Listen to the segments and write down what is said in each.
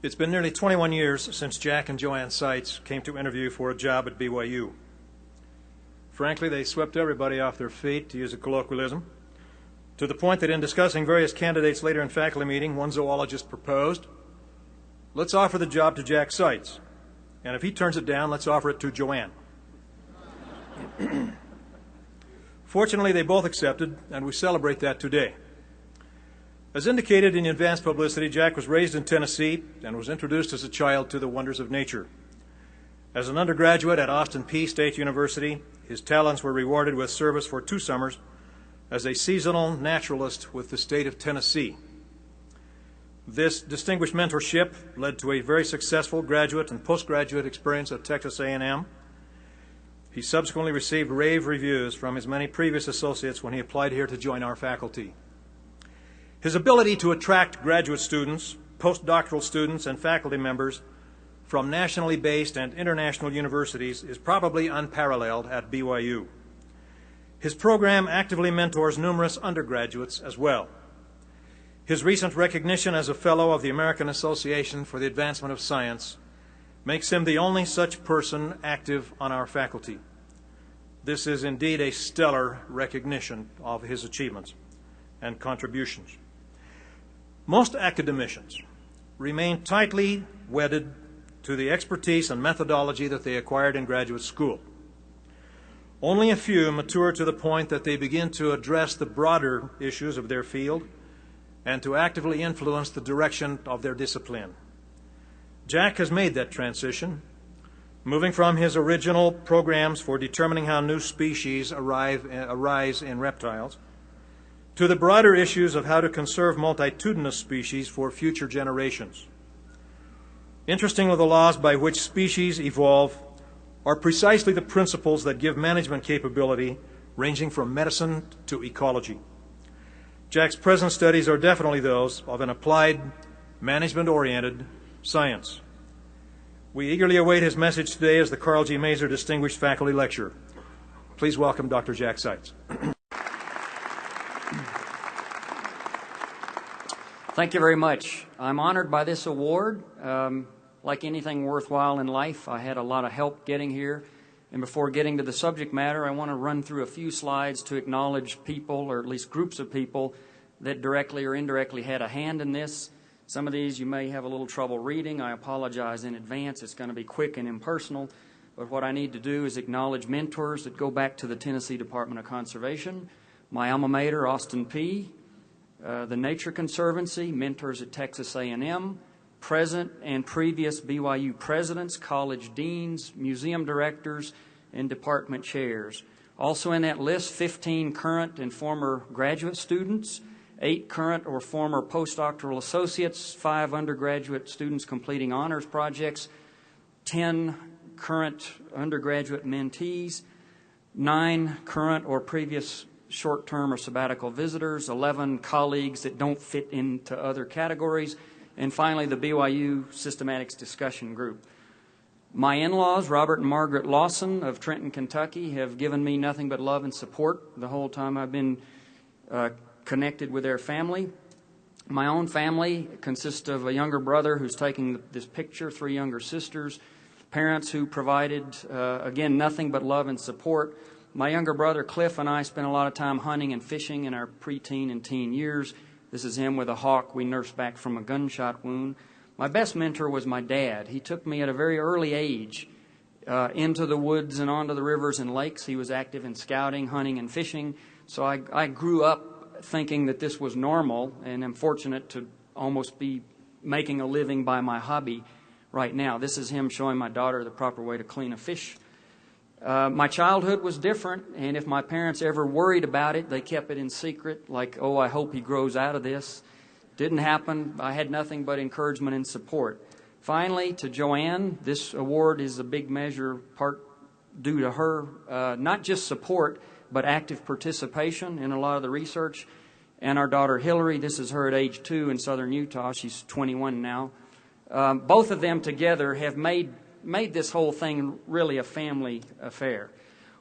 It's been nearly 21 years since Jack and Joanne Seitz came to interview for a job at BYU. Frankly, they swept everybody off their feet, to use a colloquialism, to the point that in discussing various candidates later in faculty meeting, one zoologist proposed, let's offer the job to Jack Seitz, and if he turns it down, let's offer it to Joanne. Fortunately, they both accepted, and we celebrate that today. As indicated in the advance publicity, Jack was raised in Tennessee and was introduced as a child to the wonders of nature. As an undergraduate at Austin Peay State University, his talents were rewarded with service for 2 summers as a seasonal naturalist with the state of Tennessee. This distinguished mentorship led to a very successful graduate and postgraduate experience at Texas A&M. He subsequently received rave reviews from his many previous associates when he applied here to join our faculty. His ability to attract graduate students, postdoctoral students, and faculty members from nationally based and international universities is probably unparalleled at BYU. His program actively mentors numerous undergraduates as well. His recent recognition as a Fellow of the American Association for the Advancement of Science makes him the only such person active on our faculty. This is indeed a stellar recognition of his achievements and contributions. Most academicians remain tightly wedded to the expertise and methodology that they acquired in graduate school. Only a few mature to the point that they begin to address the broader issues of their field and to actively influence the direction of their discipline. Jack has made that transition, moving from his original programs for determining how new species arise in reptiles to the broader issues of how to conserve multitudinous species for future generations. Interestingly, the laws by which species evolve are precisely the principles that give management capability, ranging from medicine to ecology. Jack's present studies are definitely those of an applied, management-oriented science. We eagerly await his message today as the Carl G. Mazur Distinguished Faculty Lecturer. Please welcome Dr. Jack Seitz. Thank you very much. I'm honored by this award. Like anything worthwhile in life, I had a lot of help getting here. And before getting to the subject matter, I want to run through a few slides to acknowledge people, or at least groups of people, that directly or indirectly had a hand in this. Some of these you may have a little trouble reading. I apologize in advance. It's going to be quick and impersonal. But what I need to do is acknowledge mentors that go back to the Tennessee Department of Conservation, my alma mater, Austin Peay, the Nature Conservancy, mentors at Texas A&M, present and previous BYU presidents, college deans, museum directors, and department chairs. Also in that list, 15 current and former graduate students, 8 current or former postdoctoral associates, 5 undergraduate students completing honors projects, 10 current undergraduate mentees, 9 current or previous short-term or sabbatical visitors, 11 colleagues that don't fit into other categories, and finally the BYU Systematics Discussion Group. My in-laws, Robert and Margaret Lawson of Trenton, Kentucky, have given me nothing but love and support the whole time I've been connected with their family. My own family consists of a younger brother who's taking this picture, 3 younger sisters, parents who provided, again, nothing but love and support. My younger brother, Cliff, and I spent a lot of time hunting and fishing in our preteen and teen years. This is him with a hawk we nursed back from a gunshot wound. My best mentor was my dad. He took me at a very early age into the woods and onto the rivers and lakes. He was active in scouting, hunting, and fishing. So I grew up thinking that this was normal, and I'm fortunate to almost be making a living by my hobby right now. This is him showing my daughter the proper way to clean a fish. My childhood was different, and if my parents ever worried about it, they kept it in secret, like, oh, I hope he grows out of this. Didn't happen. I had nothing but encouragement and support. Finally, to Joanne, this award is a big measure part due to her, not just support, but active participation in a lot of the research. And our daughter Hillary, this is her at age 2 in southern Utah. She's 21 now. Both of them together have made this whole thing really a family affair.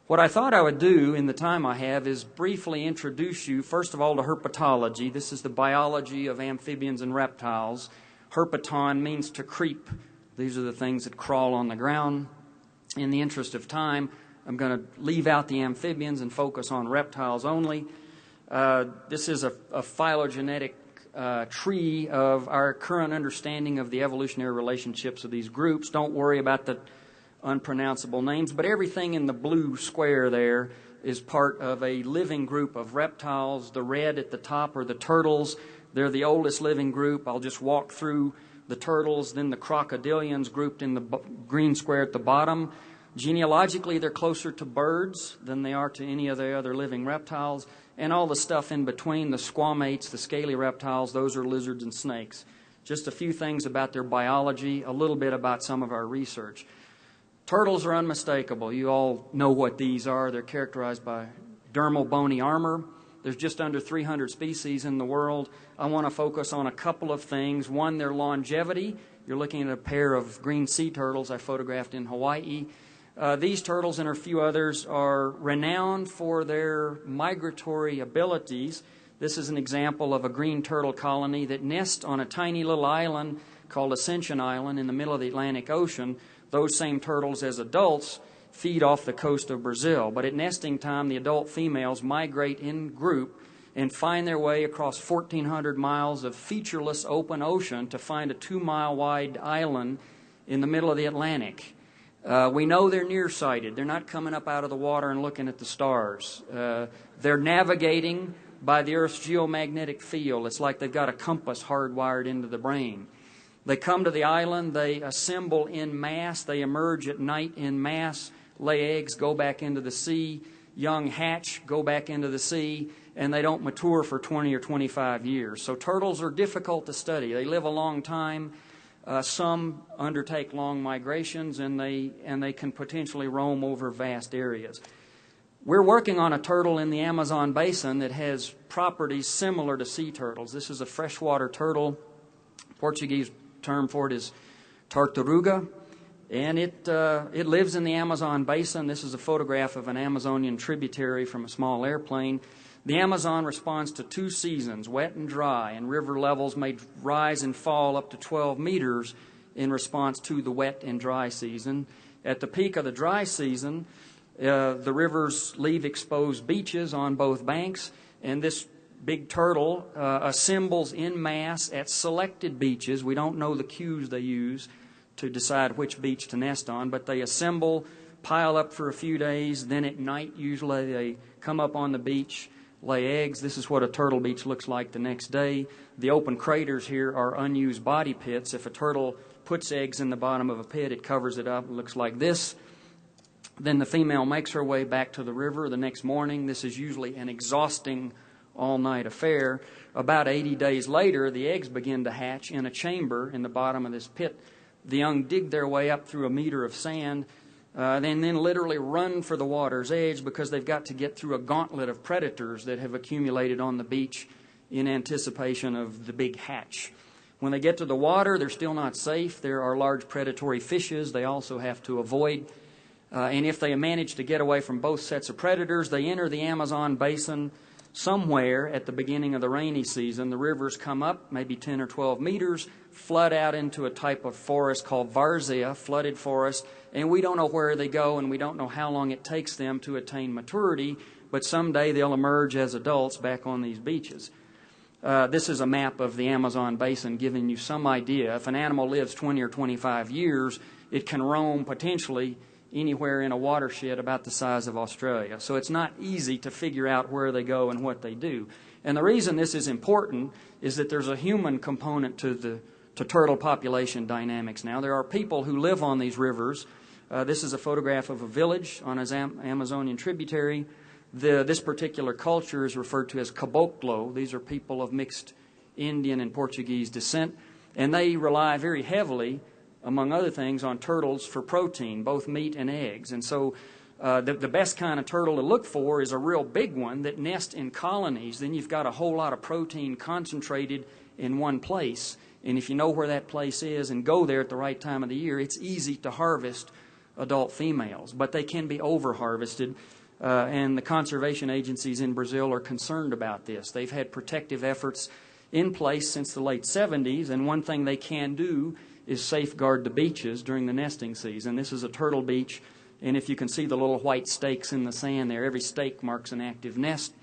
What I thought I would do in the time I have is briefly introduce you, first of all, to herpetology. This is the biology of amphibians and reptiles. Herpeton means to creep. These are the things that crawl on the ground. In the interest of time, I'm going to leave out the amphibians and focus on reptiles only. This is a phylogenetic tree of our current understanding of the evolutionary relationships of these groups. Don't worry about the unpronounceable names, but everything in the blue square there is part of a living group of reptiles. The red at the top are the turtles. They're the oldest living group. I'll just walk through the turtles, then the crocodilians grouped in the green square at the bottom. Genealogically, they're closer to birds than they are to any of the other living reptiles. And all the stuff in between, the squamates, the scaly reptiles, those are lizards and snakes. Just a few things about their biology, a little bit about some of our research. Turtles are unmistakable. You all know what these are. They're characterized by dermal bony armor. There's just under 300 species in the world. I want to focus on a couple of things. One, their longevity. You're looking at a pair of green sea turtles I photographed in Hawaii. These turtles and a few others are renowned for their migratory abilities. This is an example of a green turtle colony that nests on a tiny little island called Ascension Island in the middle of the Atlantic Ocean. Those same turtles as adults feed off the coast of Brazil. But at nesting time, the adult females migrate in group and find their way across 1,400 miles of featureless open ocean to find a 2-mile wide island in the middle of the Atlantic. We know they're nearsighted. They're not coming up out of the water and looking at the stars. They're navigating by the Earth's geomagnetic field. It's like they've got a compass hardwired into the brain. They come to the island. They assemble in mass. They emerge at night in mass, lay eggs, go back into the sea. Young hatch, go back into the sea, and they don't mature for 20 or 25 years. So turtles are difficult to study. They live a long time. Some undertake long migrations, and they can potentially roam over vast areas. We're working on a turtle in the Amazon basin that has properties similar to sea turtles. This is a freshwater turtle. Portuguese term for it is tartaruga, and it lives in the Amazon basin. This is a photograph of an Amazonian tributary from a small airplane. The Amazon responds to 2 seasons, wet and dry, and river levels may rise and fall up to 12 meters in response to the wet and dry season. At the peak of the dry season, the rivers leave exposed beaches on both banks, and this big turtle assembles in mass at selected beaches. We don't know the cues they use to decide which beach to nest on, but they assemble, pile up for a few days, then at night usually they come up on the beach, lay eggs. This is what a turtle beach looks like the next day. The open craters here are unused body pits. If a turtle puts eggs in the bottom of a pit, it covers it up. It looks like this. Then the female makes her way back to the river the next morning. This is usually an exhausting all-night affair. About 80 days later, the eggs begin to hatch in a chamber in the bottom of this pit. The young dig their way up through a meter of sand, then literally run for the water's edge because they've got to get through a gauntlet of predators that have accumulated on the beach in anticipation of the big hatch. When they get to the water, they're still not safe. There are large predatory fishes they also have to avoid. And if they manage to get away from both sets of predators, they enter the Amazon basin somewhere at the beginning of the rainy season. The rivers come up maybe 10 or 12 meters, flood out into a type of forest called várzea, flooded forest, and we don't know where they go, and we don't know how long it takes them to attain maturity, but someday they'll emerge as adults back on these beaches. This is a map of the Amazon basin giving you some idea. If an animal lives 20 or 25 years, it can roam potentially anywhere in a watershed about the size of Australia. So it's not easy to figure out where they go and what they do. And the reason this is important is that there's a human component to turtle population dynamics now. There are people who live on these rivers. This is a photograph of a village on an Amazonian tributary. This particular culture is referred to as caboclo. These are people of mixed Indian and Portuguese descent, and they rely very heavily, among other things, on turtles for protein, both meat and eggs. And so the best kind of turtle to look for is a real big one that nests in colonies. Then you've got a whole lot of protein concentrated in one place. And if you know where that place is and go there at the right time of the year, it's easy to harvest adult females. But they can be over-harvested, and the conservation agencies in Brazil are concerned about this. They've had protective efforts in place since the late 70s, and one thing they can do is safeguard the beaches during the nesting season. This is a turtle beach, and if you can see the little white stakes in the sand there, every stake marks an active nest.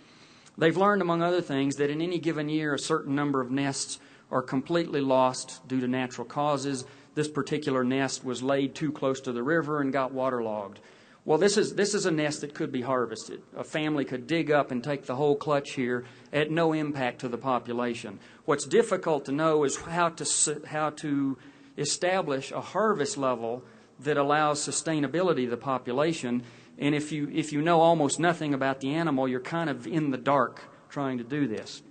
They've learned, among other things, that in any given year a certain number of nests are completely lost due to natural causes. This particular nest was laid too close to the river and got waterlogged. Well, this is a nest that could be harvested. A family could dig up and take the whole clutch here at no impact to the population. What's difficult to know is how to establish a harvest level that allows sustainability of the population. And if you know almost nothing about the animal, you're kind of in the dark trying to do this.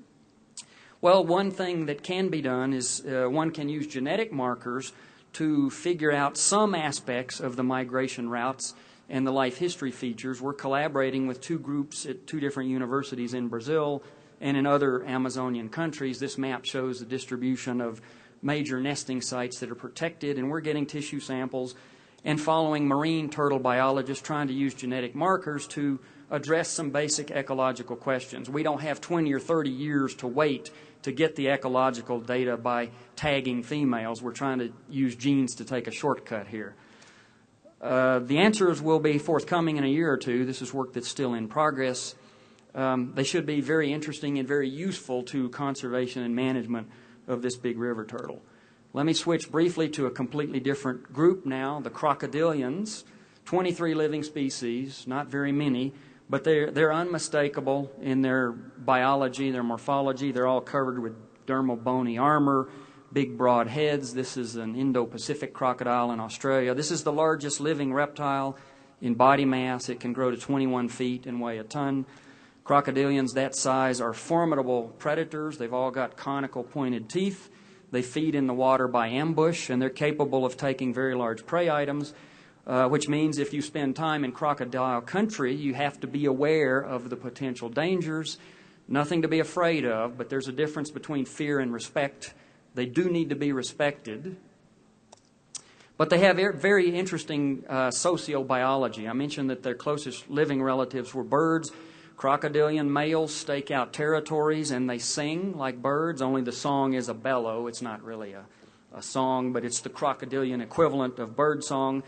Well, one thing that can be done is one can use genetic markers to figure out some aspects of the migration routes and the life history features. We're collaborating with two groups at two different universities in Brazil and in other Amazonian countries. This map shows the distribution of major nesting sites that are protected, and we're getting tissue samples and following marine turtle biologists trying to use genetic markers to address some basic ecological questions. We don't have 20 or 30 years to wait to get the ecological data by tagging females. We're trying to use genes to take a shortcut here. The answers will be forthcoming in a year or two. This is work that's still in progress. They should be very interesting and very useful to conservation and management of this big river turtle. Let me switch briefly to a completely different group now, the crocodilians. 23 living species, not very many, but they're unmistakable in their biology, their morphology. They're all covered with dermal bony armor, big broad heads. This is an Indo-Pacific crocodile in Australia. This is the largest living reptile in body mass. It can grow to 21 feet and weigh a ton. Crocodilians that size are formidable predators. They've all got conical pointed teeth. They feed in the water by ambush, and they're capable of taking very large prey items, which means if you spend time in crocodile country, you have to be aware of the potential dangers. Nothing to be afraid of, but there's a difference between fear and respect. They do need to be respected. But they have very interesting sociobiology. I mentioned that their closest living relatives were birds. Crocodilian males stake out territories and they sing like birds, only the song is a bellow. It's not really a song, but it's the crocodilian equivalent of bird song.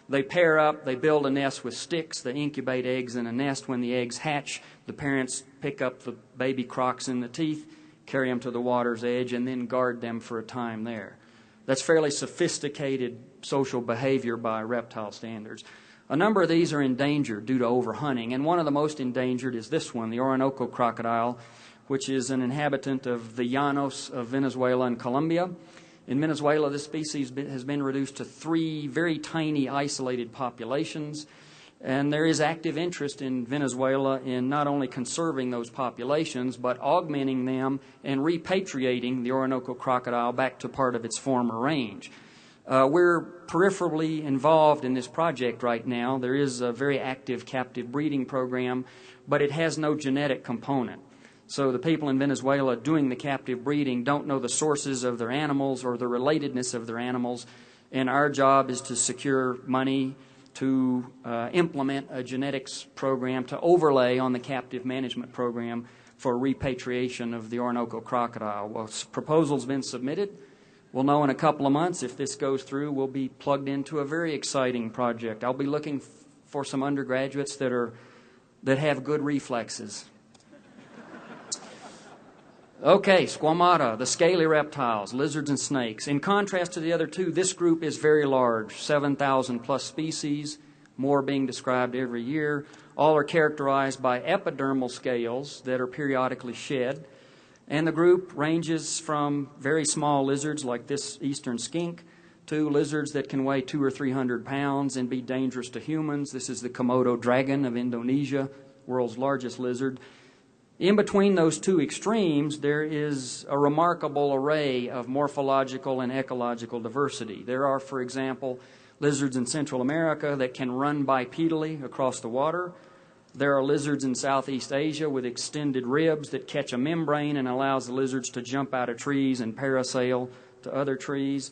They pair up, they build a nest with sticks, they incubate eggs in a nest. When the eggs hatch, the parents pick up the baby crocs in the teeth, carry them to the water's edge, and then guard them for a time there. That's fairly sophisticated social behavior by reptile standards. A number of these are endangered due to overhunting, and one of the most endangered is this one, the Orinoco crocodile, which is an inhabitant of the Llanos of Venezuela and Colombia. In Venezuela, this species has been reduced to 3 very tiny isolated populations, and there is active interest in Venezuela in not only conserving those populations, but augmenting them and repatriating the Orinoco crocodile back to part of its former range. We're peripherally involved in this project right now. There is a very active captive breeding program, but it has no genetic component. So the people in Venezuela doing the captive breeding don't know the sources of their animals or the relatedness of their animals, and our job is to secure money to implement a genetics program to overlay on the captive management program for repatriation of the Orinoco crocodile. Well, proposal's been submitted. We'll know in a couple of months if this goes through. We'll be plugged into a very exciting project. I'll be looking for some undergraduates that have good reflexes. Okay, squamata, the scaly reptiles, lizards and snakes. In contrast to the other two, this group is very large, 7,000 plus species, more being described every year. All are characterized by epidermal scales that are periodically shed. And the group ranges from very small lizards like this eastern skink to lizards that can weigh 200 or 300 pounds and be dangerous to humans. This is the Komodo dragon of Indonesia, world's largest lizard. In between those two extremes, there is a remarkable array of morphological and ecological diversity. There are, for example, lizards in Central America that can run bipedally across the water. There are lizards in Southeast Asia with extended ribs that catch a membrane and allows the lizards to jump out of trees and parasail to other trees.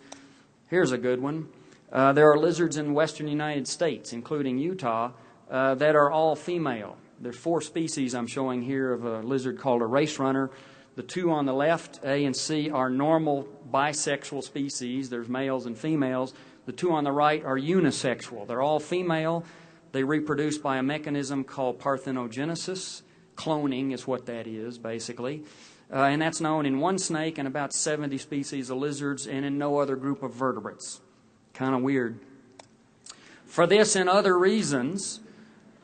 Here's a good one. There are lizards in western United States, including Utah, that are all female. There are 4 species I'm showing here of a lizard called a race runner. The two on the left, A and C, are normal bisexual species. There's males and females. The two on the right are unisexual. They're all female. They reproduce by a mechanism called parthenogenesis. Cloning is what that is, basically. And that's known in one snake and about 70 species of lizards and in no other group of vertebrates. Kind of weird. For this and other reasons,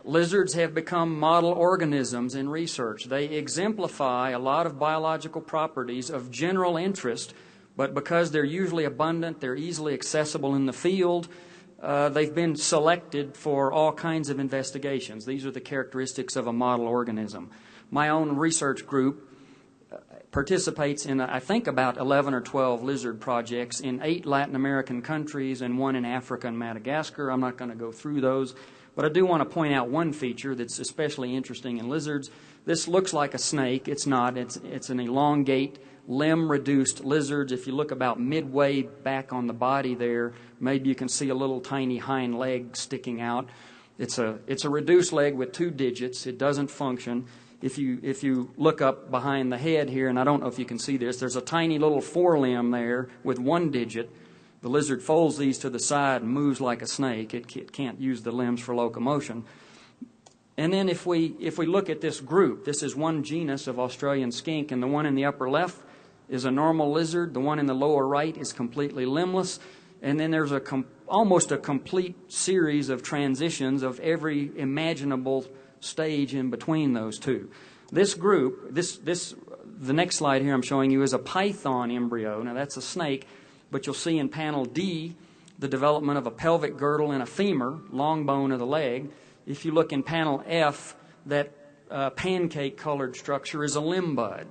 lizards have become model organisms in research. They exemplify a lot of biological properties of general interest, but because they're usually abundant, they're easily accessible in the field, they've been selected for all kinds of investigations. These are the characteristics of a model organism. My own research group participates in, I think, about 11 or 12 lizard projects in 8 Latin American countries and 1 in Africa and Madagascar. I'm not going to go through those, but I do want to point out one feature that's especially interesting in lizards. This looks like a snake. It's not. It's an elongate, limb-reduced lizard. If you look about midway back on the body there, maybe you can see a little tiny hind leg sticking out. It's a reduced leg with 2 digits. It doesn't function. If you look up behind the head here, and I don't know if you can see this, there's a tiny little forelimb there with 1 digit. The lizard folds these to the side and moves like a snake. It can't use the limbs for locomotion. And then if we look at this group, this is one genus of Australian skink, and the one in the upper left is a normal lizard. The one in the lower right is completely limbless. And then there's almost a complete series of transitions of every imaginable stage in between those two. This group, the next slide here I'm showing you is a python embryo. Now that's a snake, but you'll see in panel D the development of a pelvic girdle and a femur, long bone of the leg. If you look in panel F, that pancake-colored structure is a limb bud.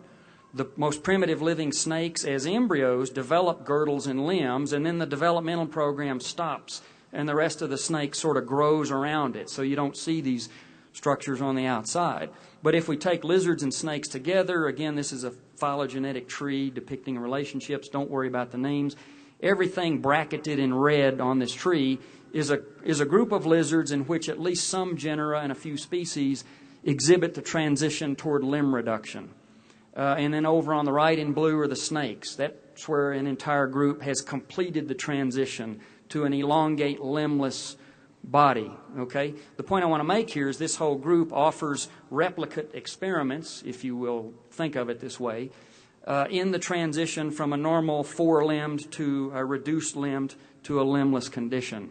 The most primitive living snakes as embryos develop girdles and limbs, and then the developmental program stops, and the rest of the snake sort of grows around it, so you don't see these structures on the outside. But if we take lizards and snakes together, again, this is a phylogenetic tree depicting relationships. Don't worry about the names. Everything bracketed in red on this tree is a group of lizards in which at least some genera and a few species exhibit the transition toward limb reduction. And then over on the right in blue are the snakes. That's where an entire group has completed the transition to an elongate, limbless body. Okay? The point I want to make here is this whole group offers replicate experiments, if you will think of it this way, in the transition from a normal 4-limbed to a reduced limbed to a limbless condition.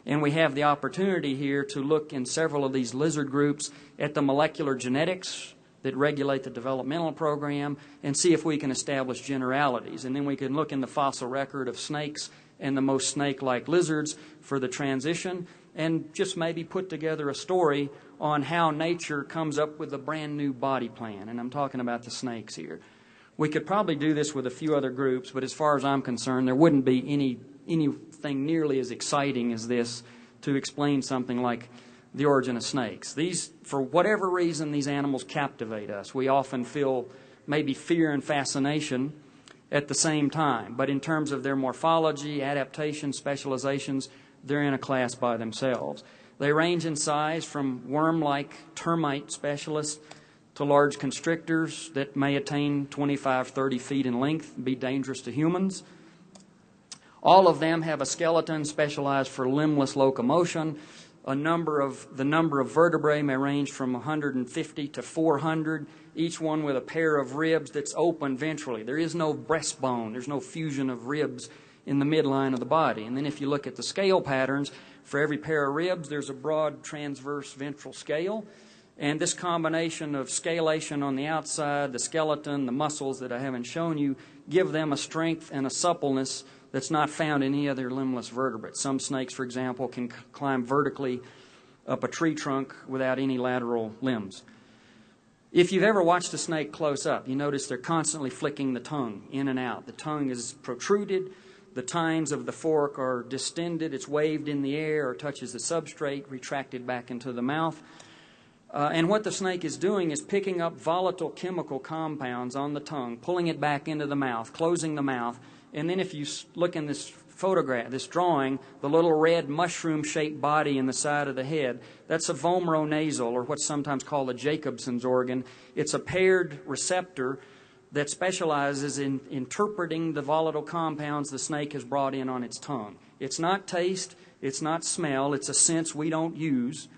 And we have the opportunity here to look in several of these lizard groups at the molecular genetics that regulate the developmental program and see if we can establish generalities. And then we can look in the fossil record of snakes and the most snake-like lizards for the transition and just maybe put together a story on how nature comes up with a brand new body plan. And I'm talking about the snakes here. We could probably do this with a few other groups, but as far as I'm concerned, there wouldn't be anything nearly as exciting as this to explain something like the origin of snakes. These, for whatever reason, these animals captivate us. We often feel maybe fear and fascination at the same time. But in terms of their morphology, adaptation, specializations, they're in a class by themselves. They range in size from worm-like termite specialists to large constrictors that may attain 25, 30 feet in length and be dangerous to humans. All of them have a skeleton specialized for limbless locomotion. The number of vertebrae may range from 150 to 400, each one with a pair of ribs that's open ventrally. There is no breastbone. There's no fusion of ribs in the midline of the body. And then if you look at the scale patterns, for every pair of ribs, there's a broad transverse ventral scale. And this combination of scalation on the outside, the skeleton, the muscles that I haven't shown you, give them a strength and a suppleness that's not found in any other limbless vertebrate. Some snakes, for example, can climb vertically up a tree trunk without any lateral limbs. If you've ever watched a snake close up, you notice they're constantly flicking the tongue in and out. The tongue is protruded. The tines of the fork are distended. It's waved in the air or touches the substrate, retracted back into the mouth. And what the snake is doing is picking up volatile chemical compounds on the tongue, pulling it back into the mouth, closing the mouth. And then if you look in this photograph, this drawing, the little red mushroom-shaped body in the side of the head, that's a vomeronasal, or what's sometimes called a Jacobson's organ. It's a paired receptor that specializes in interpreting the volatile compounds the snake has brought in on its tongue. It's not taste, it's not smell, it's a sense we don't use,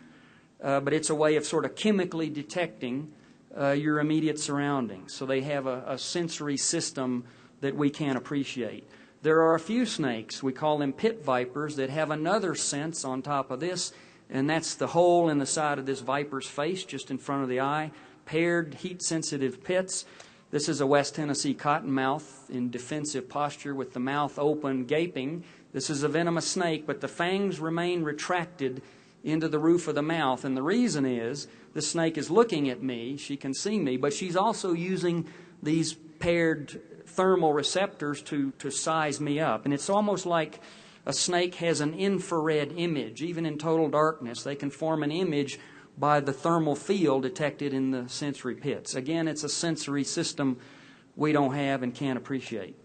but it's a way of sort of chemically detecting your immediate surroundings. So they have a sensory system that we can't appreciate. There are a few snakes, we call them pit vipers, that have another sense on top of this, and that's the hole in the side of this viper's face, just in front of the eye. Paired, heat-sensitive pits. This is a West Tennessee cottonmouth in defensive posture with the mouth open, gaping. This is a venomous snake, but the fangs remain retracted into the roof of the mouth, and the reason is the snake is looking at me, she can see me, but she's also using these paired thermal receptors to size me up. And it's almost like a snake has an infrared image. Even in total darkness, they can form an image by the thermal field detected in the sensory pits. Again, it's a sensory system we don't have and can't appreciate.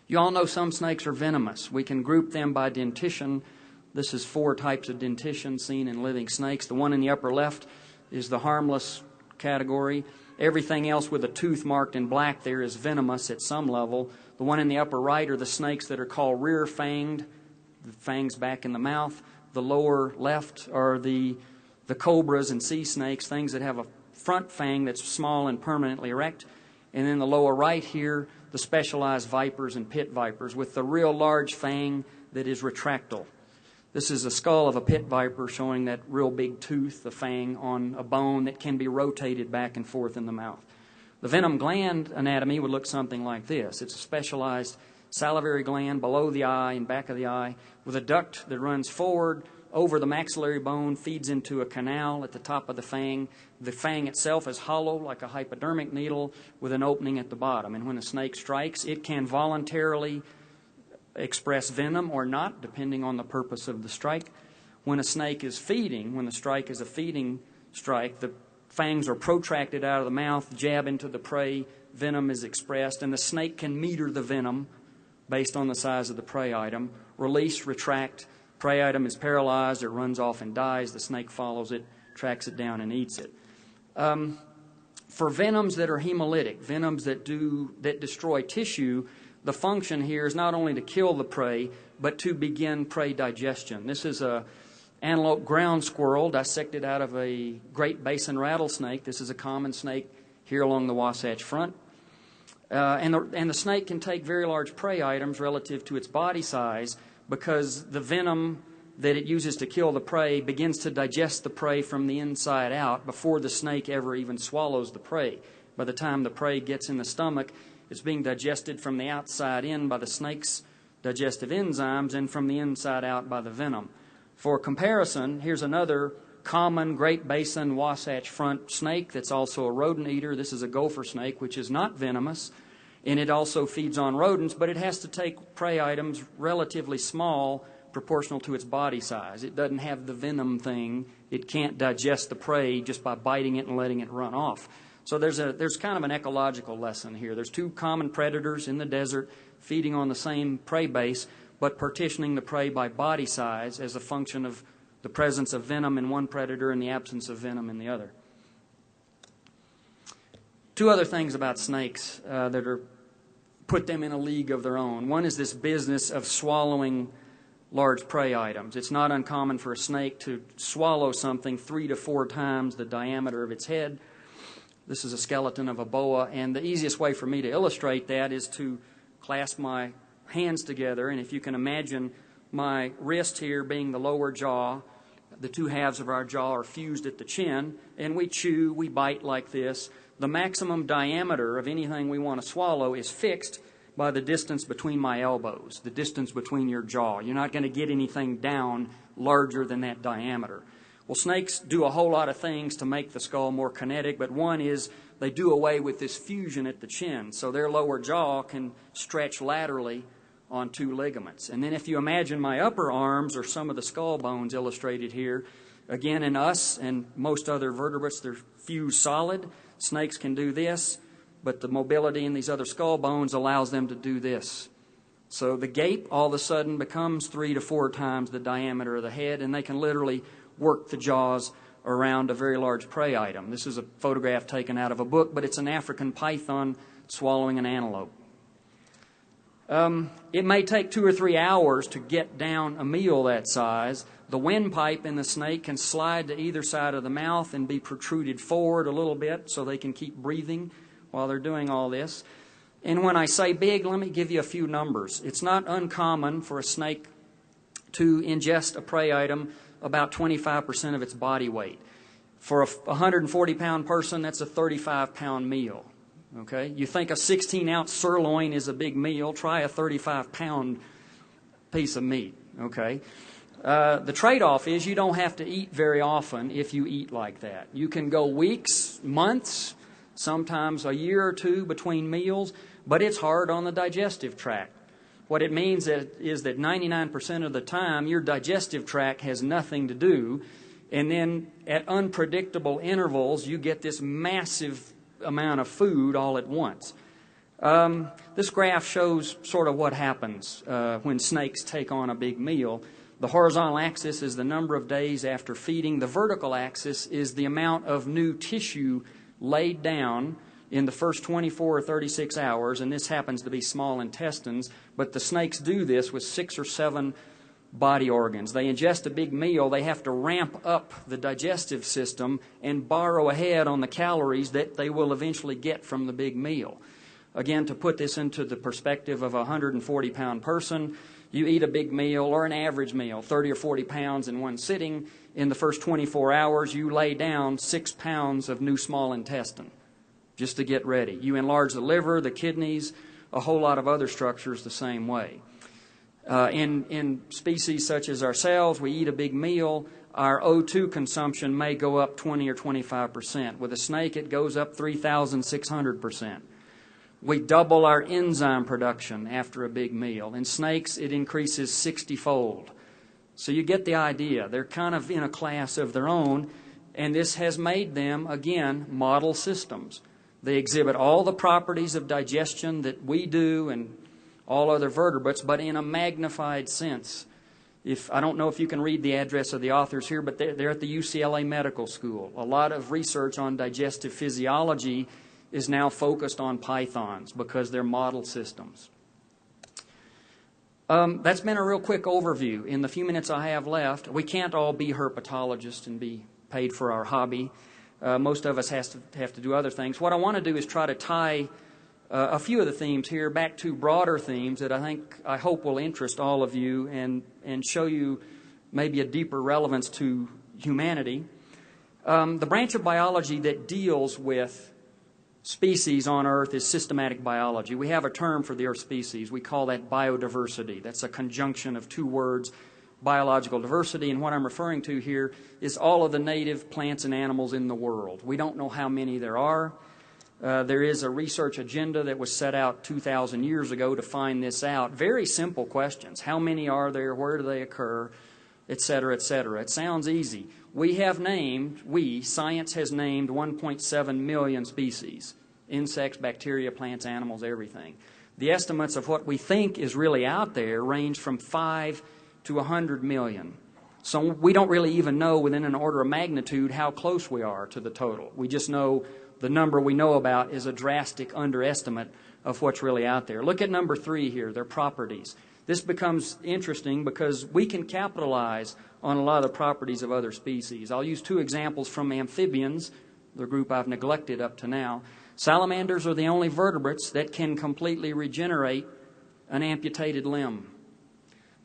You all know some snakes are venomous. We can group them by dentition. This is 4 types of dentition seen in living snakes. The one in the upper left is the harmless category. Everything else with a tooth marked in black there is venomous at some level. The one in the upper right are the snakes that are called rear-fanged, the fangs back in the mouth. The lower left are the cobras and sea snakes, things that have a front fang that's small and permanently erect. And then the lower right here, the specialized vipers and pit vipers with the real large fang that is retractile. This is a skull of a pit viper showing that real big tooth, the fang, on a bone that can be rotated back and forth in the mouth. The venom gland anatomy would look something like this. It's a specialized salivary gland below the eye and back of the eye with a duct that runs forward over the maxillary bone, feeds into a canal at the top of the fang. The fang itself is hollow like a hypodermic needle with an opening at the bottom. And when a snake strikes, it can voluntarily express venom or not, depending on the purpose of the strike. When a snake is feeding, when the strike is a feeding strike, the fangs are protracted out of the mouth, jab into the prey, venom is expressed, and the snake can meter the venom based on the size of the prey item. Release, retract, prey item is paralyzed, it runs off and dies, the snake follows it, tracks it down and eats it. For venoms that are hemolytic, venoms that destroy tissue, the function here is not only to kill the prey, but to begin prey digestion. This is a antelope ground squirrel dissected out of a Great Basin rattlesnake. This is a common snake here along the Wasatch Front. And the snake can take very large prey items relative to its body size because the venom that it uses to kill the prey begins to digest the prey from the inside out before the snake ever even swallows the prey. By the time the prey gets in the stomach, it's being digested from the outside in by the snake's digestive enzymes and from the inside out by the venom. For comparison, here's another common Great Basin Wasatch Front snake that's also a rodent eater. This is a gopher snake, which is not venomous, and it also feeds on rodents, but it has to take prey items relatively small, proportional to its body size. It doesn't have the venom thing. It can't digest the prey just by biting it and letting it run off. So there's kind of an ecological lesson here. There's 2 common predators in the desert feeding on the same prey base, but partitioning the prey by body size as a function of the presence of venom in one predator and the absence of venom in the other. 2 other things about snakes that put them in a league of their own. One is this business of swallowing large prey items. It's not uncommon for a snake to swallow something 3 to 4 times the diameter of its head. This is a skeleton of a boa, and the easiest way for me to illustrate that is to clasp my hands together, and if you can imagine my wrist here being the lower jaw, the 2 halves of our jaw are fused at the chin, and we chew, we bite like this. The maximum diameter of anything we want to swallow is fixed by the distance between my elbows, the distance between your jaw. You're not going to get anything down larger than that diameter. Well, snakes do a whole lot of things to make the skull more kinetic, but one is they do away with this fusion at the chin, so their lower jaw can stretch laterally on 2 ligaments. And then if you imagine my upper arms or some of the skull bones illustrated here, again in us and most other vertebrates, they're fused solid. Snakes can do this, but the mobility in these other skull bones allows them to do this. So the gape all of a sudden becomes 3 to 4 times the diameter of the head, and they can literally work the jaws around a very large prey item. This is a photograph taken out of a book, but it's an African python swallowing an antelope. It may take 2 or 3 hours to get down a meal that size. The windpipe in the snake can slide to either side of the mouth and be protruded forward a little bit so they can keep breathing while they're doing all this. And when I say big, let me give you a few numbers. It's not uncommon for a snake to ingest a prey item about 25% of its body weight. For a 140-pound person, that's a 35-pound meal. Okay? You think a 16-ounce sirloin is a big meal, try a 35-pound piece of meat. Okay? The trade-off is you don't have to eat very often if you eat like that. You can go weeks, months, sometimes a year or two between meals, but it's hard on the digestive tract. What it means is that 99% of the time your digestive tract has nothing to do, and then at unpredictable intervals you get this massive amount of food all at once. This graph shows sort of what happens when snakes take on a big meal. The horizontal axis is the number of days after feeding. The vertical axis is the amount of new tissue laid down in the first 24 or 36 hours, and this happens to be small intestines, but the snakes do this with 6 or 7 body organs. They ingest a big meal, they have to ramp up the digestive system and borrow ahead on the calories that they will eventually get from the big meal. Again, to put this into the perspective of a 140-pound person, you eat a big meal or an average meal, 30 or 40 pounds in one sitting. In the first 24 hours, you lay down 6 pounds of new small intestine just to get ready. You enlarge the liver, the kidneys, a whole lot of other structures the same way. In species such as ourselves, we eat a big meal, our O2 consumption may go up 20 or 25%. With a snake, it goes up 3,600%. We double our enzyme production after a big meal. In snakes, it increases 60-fold. So you get the idea. They're kind of in a class of their own, and this has made them, again, model systems. They exhibit all the properties of digestion that we do and all other vertebrates, but in a magnified sense. I don't know if you can read the address of the authors here, but they're at the UCLA Medical School. A lot of research on digestive physiology is now focused on pythons because they're model systems. That's been a real quick overview. In the few minutes I have left, we can't all be herpetologists and be paid for our hobby. Most of us have to do other things. What I want to do is try to tie a few of the themes here back to broader themes that I hope will interest all of you and show you maybe a deeper relevance to humanity. The branch of biology that deals with species on Earth is systematic biology. We have a term for the Earth species. We call that biodiversity. That's a conjunction of 2 words, biological diversity, and what I'm referring to here is all of the native plants and animals in the world. We don't know how many there are. There is a research agenda that was set out 2,000 years ago to find this out. Very simple questions. How many are there? Where do they occur? Et cetera, et cetera. It sounds easy. Science has named 1.7 million species. Insects, bacteria, plants, animals, everything. The estimates of what we think is really out there range from 5 to 100 million. So we don't really even know within an order of magnitude how close we are to the total. We just know the number we know about is a drastic underestimate of what's really out there. Look at number 3 here, their properties. This becomes interesting because we can capitalize on a lot of the properties of other species. I'll use 2 examples from amphibians, the group I've neglected up to now. Salamanders are the only vertebrates that can completely regenerate an amputated limb.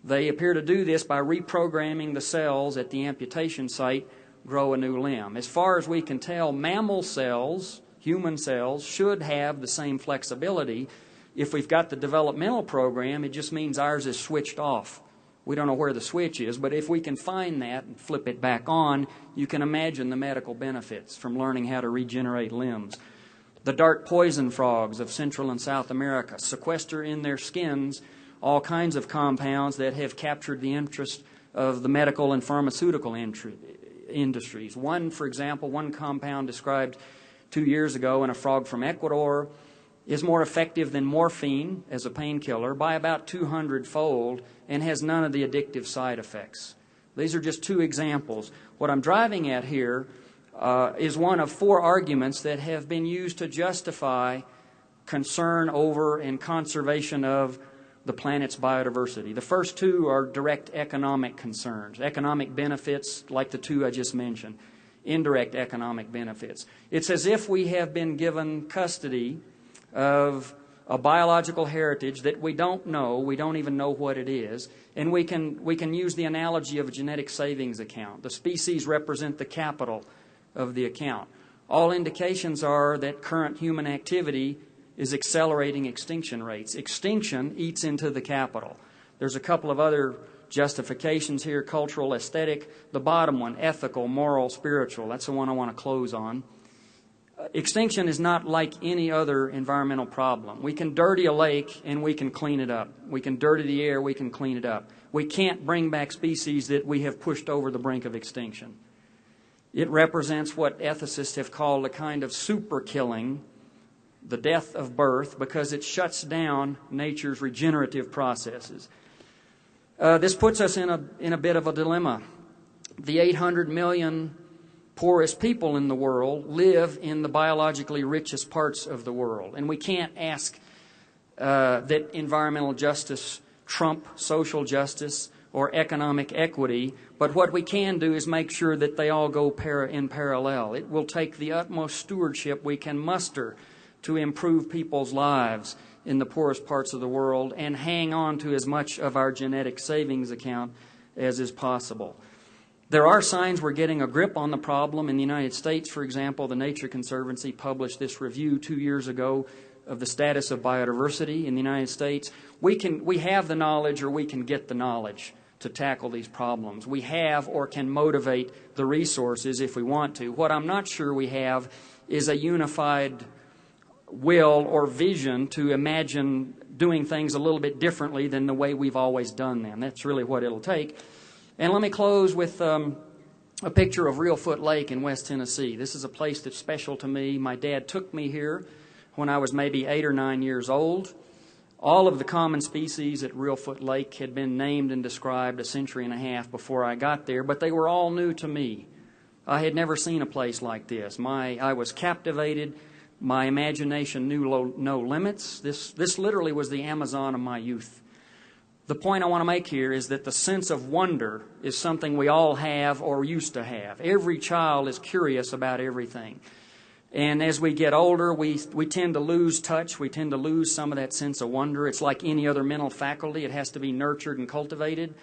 They appear to do this by reprogramming the cells at the amputation site, grow a new limb. As far as we can tell, mammal cells, human cells, should have the same flexibility. If we've got the developmental program, it just means ours is switched off. We don't know where the switch is, but if we can find that and flip it back on, you can imagine the medical benefits from learning how to regenerate limbs. The dart poison frogs of Central and South America sequester in their skins all kinds of compounds that have captured the interest of the medical and pharmaceutical industries. For example, one compound described 2 years ago in a frog from Ecuador is more effective than morphine as a painkiller by about 200-fold and has none of the addictive side effects. These are just 2 examples. What I'm driving at here is one of 4 arguments that have been used to justify concern over and conservation of the planet's biodiversity. The first two are direct economic concerns, economic benefits like the two I just mentioned, indirect economic benefits. It's as if we have been given custody of a biological heritage that we don't know, we don't even know what it is, and we can use the analogy of a genetic savings account. The species represent the capital of the account. All indications are that current human activity is accelerating extinction rates. Extinction eats into the capital. There's a couple of other justifications here: cultural, aesthetic. The bottom one, ethical, moral, spiritual. That's the one I want to close on. Extinction is not like any other environmental problem. We can dirty a lake and we can clean it up. We can dirty the air, we can clean it up. We can't bring back species that we have pushed over the brink of extinction. It represents what ethicists have called a kind of super killing, the death of birth, because it shuts down nature's regenerative processes. This puts us in a bit of a dilemma. The 800 million poorest people in the world live in the biologically richest parts of the world, and we can't ask that environmental justice trump social justice or economic equity, but what we can do is make sure that they all go in parallel. It will take the utmost stewardship we can muster to improve people's lives in the poorest parts of the world and hang on to as much of our genetic savings account as is possible. There are signs we're getting a grip on the problem. In the United States, for example, the Nature Conservancy published this review 2 years ago of the status of biodiversity in the United States. We have the knowledge, or we can get the knowledge to tackle these problems. We have or can motivate the resources if we want to. What I'm not sure we have is a unified will or vision to imagine doing things a little bit differently than the way we've always done them. That's really what it'll take. And let me close with a picture of Reelfoot Lake in West Tennessee. This is a place that's special to me. My dad took me here when I was maybe 8 or 9 years old. All of the common species at Reelfoot Lake had been named and described a century and a half before I got there, but they were all new to me. I had never seen a place like this. I was captivated. My imagination knew no limits. This literally was the Amazon of my youth. The point I want to make here is that the sense of wonder is something we all have or used to have. Every child is curious about everything. And as we get older, we tend to lose touch. We tend to lose some of that sense of wonder. It's like any other mental faculty. It has to be nurtured and cultivated.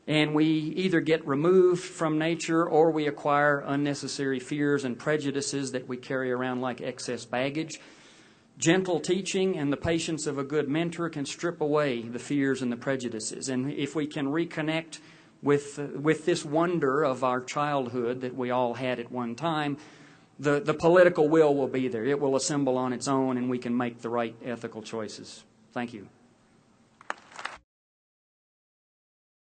And we either get removed from nature or we acquire unnecessary fears and prejudices that we carry around like excess baggage. Gentle teaching and the patience of a good mentor can strip away the fears and the prejudices. And if we can reconnect with this wonder of our childhood that we all had at one time, the political will be there. It will assemble on its own, and we can make the right ethical choices. Thank you.